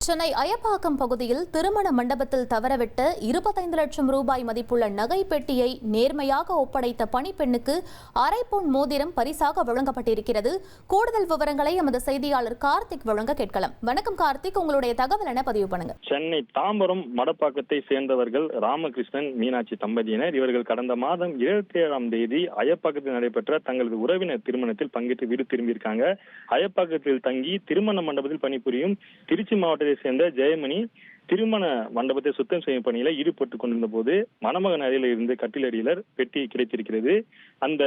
சென்னை அயப்பாக்கம் பகுதியில் திருமண மண்டபத்தில் தவறவிட்ட 25 லட்சம் ரூபாய் மதிப்புள்ள நகை பெட்டியை நேர்மையாக ஒப்படைத்த பணிப்பெண்ணுக்கு அரை பவுன் மோதிரம் பரிசாக வழங்கப்பட்டிருக்கிறது. கூடுதல் விவரங்களை எமது செய்தியாளர் கார்த்திக் வழங்க கேட்கலாம். வணக்கம் கார்த்திக், உங்களுடைய தகவல் என பதிவு பண்ணுங்க. சென்னை தாம்பரம் மடப்பாக்கத்தை சேர்ந்தவர்கள் ராமகிருஷ்ணன் மீனாட்சி தம்பதியினர். இவர்கள் கடந்த மாதம் 27ஆம் தேதி அயப்பாக்கத்தில் நடைபெற்ற தங்களது உறவினர் திருமணத்தில் பங்கேற்று வீடு திரும்பியிருக்காங்க. அயப்பாக்கத்தில் தங்கி திருமண மண்டபத்தில் பணிபுரியும் திருச்சி மாவட்டத்தை சேர்ந்த ஜெயமணி திருமண மண்டபத்தை சுத்தம் செய்யும் பணியில ஈடுபட்டுக் கொண்டிருந்த போது மணமகன் அறையில் இருந்து கட்டிலடியில பெட்டி கிடைத்திருக்கிறது. அந்த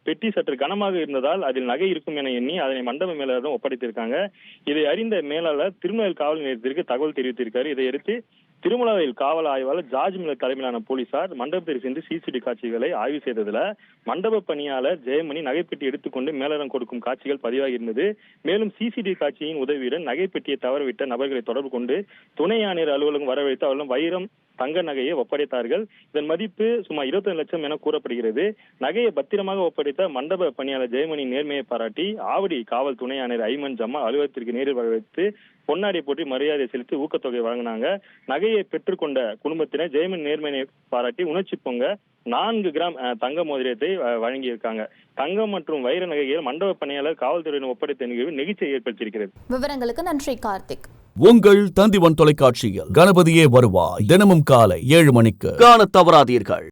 பெட்டி சற்று கனமாக இருந்ததால் அதில் நகை இருக்கும் என எண்ணி அதனை மண்டப மேலாளரிடம் ஒப்படைத்திருக்காங்க. இதை அறிந்த மேலாளர் திருமண காவல் நிலையத்திற்கு தகவல் தெரிவித்திருக்காரு. இதையடுத்து திருமலையில் காவல் ஆய்வாளர் ஜார்ஜ் மில்லர் தலைமையிலான போலீசார் மண்டபத்தில் சென்று சிசிடிவி காட்சிகளை ஆய்வு செய்ததுல மண்டப பணியாளர் ஜெயமணி நகைப்பெட்டி எடுத்துக்கொண்டு மேலரம் கொடுக்கும் காட்சிகள் பதிவாகி இருந்தது. மேலும் சிசிடிவி காட்சியின் உதவியுடன் நகைப்பெட்டியை தவறவிட்ட நபர்களை தொடர்பு கொண்டு துணை ஆணையர் அலுவலகம் வரவழைத்து அவர்களும் வைரம் தங்க நகையை ஒப்படைத்தார்கள். இதன் மதிப்பு சுமார் 25 லட்சம் என கூறப்படுகிறது. நகையை பத்திரமாக ஒப்படைத்த மண்டப பணியாளர் ஜெயமணி நேர்மையை பாராட்டி ஆவடி காவல் துணை ஆணையர் ஐமன் ஜமால் அலுவலகத்திற்கு நேரில் வரவழைத்து பொன்னாடை போற்றி மரியாதை செலுத்தி ஊக்கத்தொகை வழங்கினாங்க. நகையை பெற்றுக்கொண்ட குடும்பத்தினர் ஜெயமணி நேர்மையை பாராட்டி உணர்ச்சி பொங்க 4 கிராம் தங்க மோதிரத்தை வழங்கியிருக்காங்க. தங்கம் மற்றும் வைர நகைகள் மண்டப பணியாளர் காவல்துறையினர் ஒப்படைத்த நிகழ்வு நெகிழ்ச்சியை ஏற்படுத்தியிருக்கிறது. விவரங்களுக்கு நன்றி கார்த்திக். உங்கள் தந்திவன் தொலைக்காட்சியில் கணபதியே வருவாய் தினமும் காலை 7 மணிக்கு காண தவறாதீர்கள்.